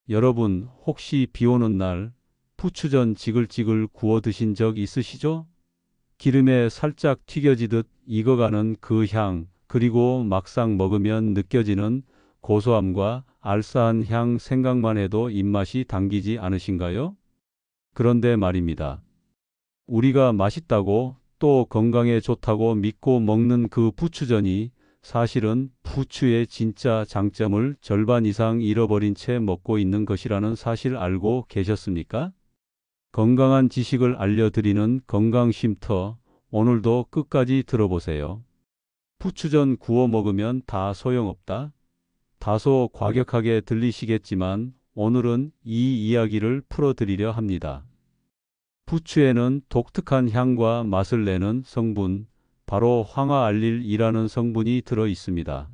여러분, 혹시 비 오는 날 부추전 지글지글 구워 드신 적 있으시죠? 기름에 살짝 튀겨지듯 익어가는 그 향, 그리고 막상 먹으면 느껴지는 고소함과 알싸한 향 생각만 해도 입맛이 당기지 않으신가요? 그런데 말입니다. 우리가 맛있다고 또 건강에 좋다고 믿고 먹는 그 부추전이 사실은 부추의 진짜 장점을 절반 이상 잃어버린 채 먹고 있는 것이라는 사실 알고 계셨습니까? 건강한 지식을 알려드리는 건강쉼터, 오늘도 끝까지 들어보세요. 부추전 구워 먹으면 다 소용없다? 다소 과격하게 들리시겠지만 오늘은 이 이야기를 풀어드리려 합니다. 부추에는 독특한 향과 맛을 내는 성분, 바로 황화알릴이라는 성분이 들어 있습니다.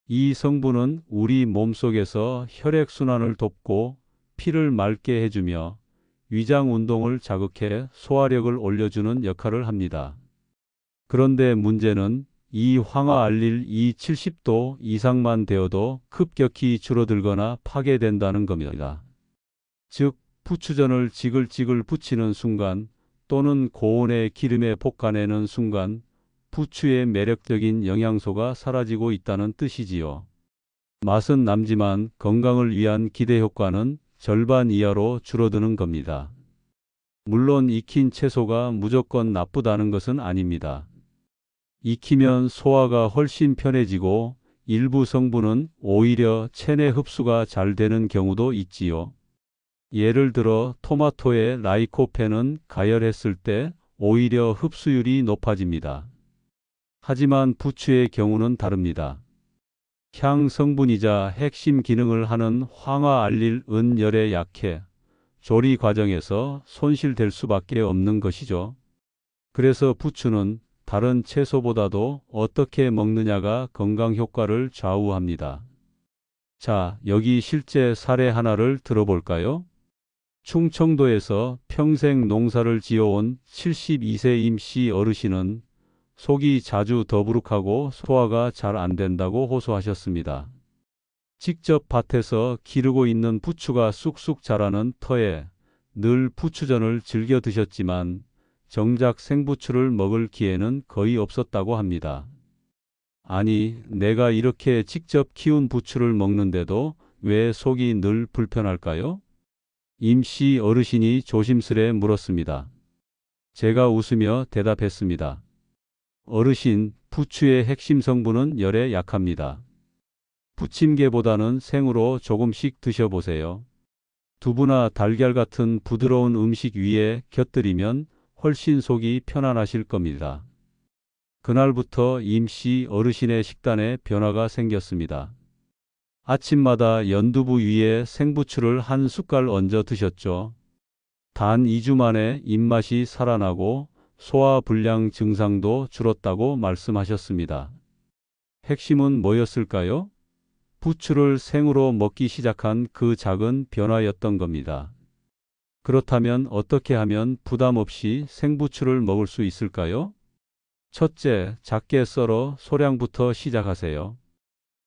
이 성분은 우리 몸속에서 혈액순환을 돕고 피를 맑게 해주며 위장 운동을 자극해 소화력을 올려주는 역할을 합니다. 그런데 문제는 이 황화알릴이 70도 이상만 되어도 급격히 줄어들거나 파괴된다는 겁니다. 즉, 부추전을 지글지글 부치는 순간 또는 고온의 기름에 볶아내는 순간 부추의 매력적인 영양소가 사라지고 있다는 뜻이지요. 맛은 남지만 건강을 위한 기대 효과는 절반 이하로 줄어드는 겁니다. 물론 익힌 채소가 무조건 나쁘다는 것은 아닙니다. 익히면 소화가 훨씬 편해지고 일부 성분은 오히려 체내 흡수가 잘 되는 경우도 있지요. 예를 들어 토마토의 라이코펜은 가열했을 때 오히려 흡수율이 높아집니다. 하지만 부추의 경우는 다릅니다. 향 성분이자 핵심 기능을 하는 황화알릴은 열에 약해 조리 과정에서 손실될 수밖에 없는 것이죠. 그래서 부추는 다른 채소보다도 어떻게 먹느냐가 건강 효과를 좌우합니다. 자, 여기 실제 사례 하나를 들어볼까요? 충청도에서 평생 농사를 지어온 72세 임씨 어르신은 속이 자주 더부룩하고 소화가 잘 안 된다고 호소하셨습니다. 직접 밭에서 기르고 있는 부추가 쑥쑥 자라는 터에 늘 부추전을 즐겨 드셨지만 정작 생부추를 먹을 기회는 거의 없었다고 합니다. 아니, 내가 이렇게 직접 키운 부추를 먹는데도 왜 속이 늘 불편할까요? 임씨 어르신이 조심스레 물었습니다. 제가 웃으며 대답했습니다. 어르신, 부추의 핵심 성분은 열에 약합니다. 부침개보다는 생으로 조금씩 드셔보세요. 두부나 달걀 같은 부드러운 음식 위에 곁들이면 훨씬 속이 편안하실 겁니다. 그날부터 임씨 어르신의 식단에 변화가 생겼습니다. 아침마다 연두부 위에 생부추를 한 숟갈 얹어 드셨죠. 단 2주 만에 입맛이 살아나고 소화불량 증상도 줄었다고 말씀하셨습니다. 핵심은 뭐였을까요? 부추를 생으로 먹기 시작한 그 작은 변화였던 겁니다. 그렇다면 어떻게 하면 부담 없이 생부추를 먹을 수 있을까요? 첫째, 작게 썰어 소량부터 시작하세요.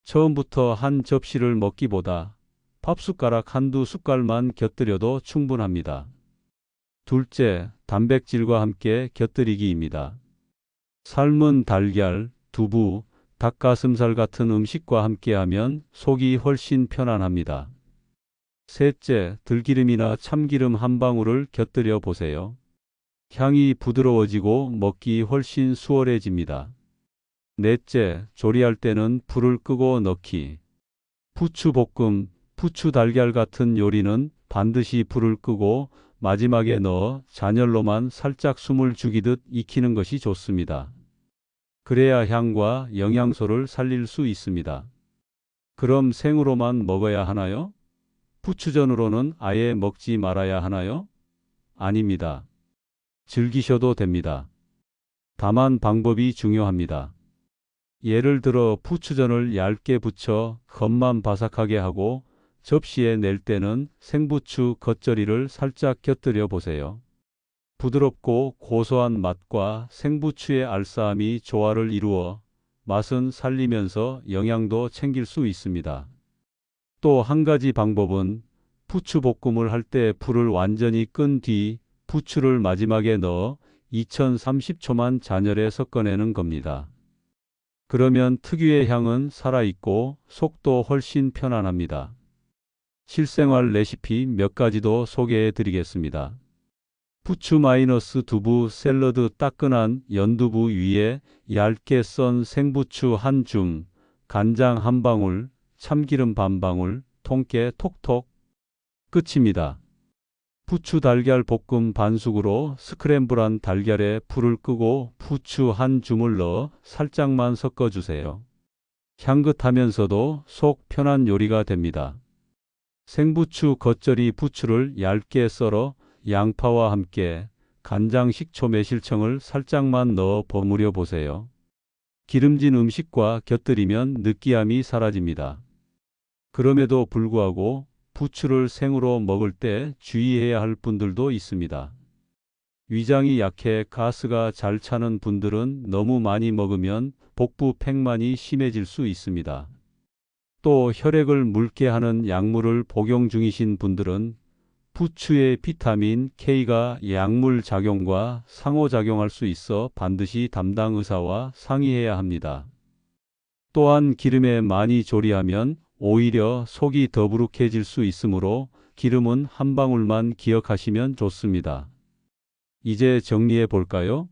처음부터 한 접시를 먹기보다 밥숟가락 한두 숟갈만 곁들여도 충분합니다. 둘째, 단백질과 함께 곁들이기입니다. 삶은 달걀, 두부, 닭가슴살 같은 음식과 함께하면 속이 훨씬 편안합니다. 셋째, 들기름이나 참기름 한 방울을 곁들여 보세요. 향이 부드러워지고 먹기 훨씬 수월해집니다. 넷째, 조리할 때는 불을 끄고 넣기. 부추볶음, 부추달걀 같은 요리는 반드시 불을 끄고 마지막에 넣어 잔열로만 살짝 숨을 죽이듯 익히는 것이 좋습니다. 그래야 향과 영양소를 살릴 수 있습니다. 그럼 생으로만 먹어야 하나요? 부추전으로는 아예 먹지 말아야 하나요? 아닙니다. 즐기셔도 됩니다. 다만 방법이 중요합니다. 예를 들어 부추전을 얇게 부쳐 겉만 바삭하게 하고 접시에 낼 때는 생부추 겉절이를 살짝 곁들여 보세요. 부드럽고 고소한 맛과 생부추의 알싸함이 조화를 이루어 맛은 살리면서 영양도 챙길 수 있습니다. 또 한 가지 방법은 부추 볶음을 할 때 불을 완전히 끈 뒤 부추를 마지막에 넣어 2030초만 잔열에 섞어내는 겁니다. 그러면 특유의 향은 살아있고 속도 훨씬 편안합니다. 실생활 레시피 몇 가지도 소개해 드리겠습니다. 부추 마이너스 두부 샐러드. 따끈한 연두부 위에 얇게 썬 생부추 한 줌, 간장 한 방울, 참기름 반 방울, 통깨 톡톡. 끝입니다. 부추 달걀 볶음. 반숙으로 스크램블한 달걀에 불을 끄고 부추 한 줌을 넣어 살짝만 섞어주세요. 향긋하면서도 속 편한 요리가 됩니다. 생부추 겉절이. 부추를 얇게 썰어 양파와 함께 간장, 식초, 매실청을 살짝만 넣어 버무려 보세요. 기름진 음식과 곁들이면 느끼함이 사라집니다. 그럼에도 불구하고 부추를 생으로 먹을 때 주의해야 할 분들도 있습니다. 위장이 약해 가스가 잘 차는 분들은 너무 많이 먹으면 복부 팽만이 심해질 수 있습니다. 또 혈액을 묽게 하는 약물을 복용 중이신 분들은 부추의 비타민 K가 약물 작용과 상호작용할 수 있어 반드시 담당 의사와 상의해야 합니다. 또한 기름에 많이 조리하면 오히려 속이 더부룩해질 수 있으므로 기름은 한 방울만 기억하시면 좋습니다. 이제 정리해 볼까요?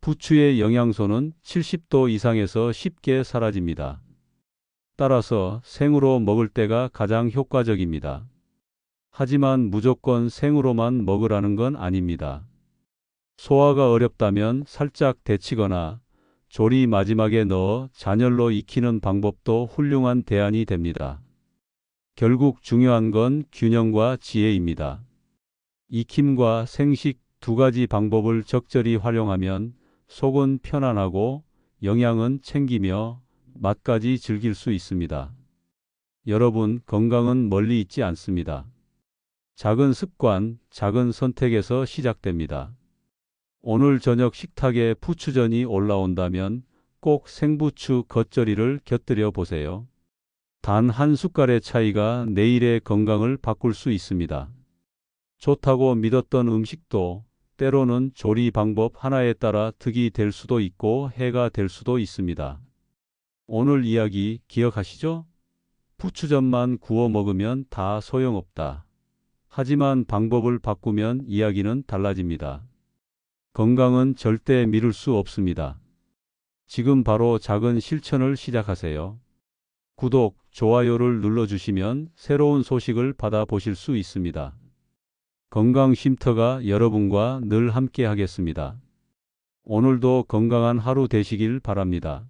부추의 영양소는 70도 이상에서 쉽게 사라집니다. 따라서 생으로 먹을 때가 가장 효과적입니다. 하지만 무조건 생으로만 먹으라는 건 아닙니다. 소화가 어렵다면 살짝 데치거나 조리 마지막에 넣어 잔열로 익히는 방법도 훌륭한 대안이 됩니다. 결국 중요한 건 균형과 지혜입니다. 익힘과 생식 두 가지 방법을 적절히 활용하면 속은 편안하고 영양은 챙기며 맛까지 즐길 수 있습니다. 여러분, 건강은 멀리 있지 않습니다. 작은 습관, 작은 선택에서 시작됩니다. 오늘 저녁 식탁에 부추전이 올라온다면 꼭 생부추 겉절이를 곁들여 보세요. 단 한 숟갈의 차이가 내일의 건강을 바꿀 수 있습니다. 좋다고 믿었던 음식도 때로는 조리 방법 하나에 따라 득이 될 수도 있고 해가 될 수도 있습니다. 오늘 이야기 기억하시죠? 부추전만 구워 먹으면 다 소용없다. 하지만 방법을 바꾸면 이야기는 달라집니다. 건강은 절대 미룰 수 없습니다. 지금 바로 작은 실천을 시작하세요. 구독, 좋아요를 눌러주시면 새로운 소식을 받아보실 수 있습니다. 건강 쉼터가 여러분과 늘 함께 하겠습니다. 오늘도 건강한 하루 되시길 바랍니다.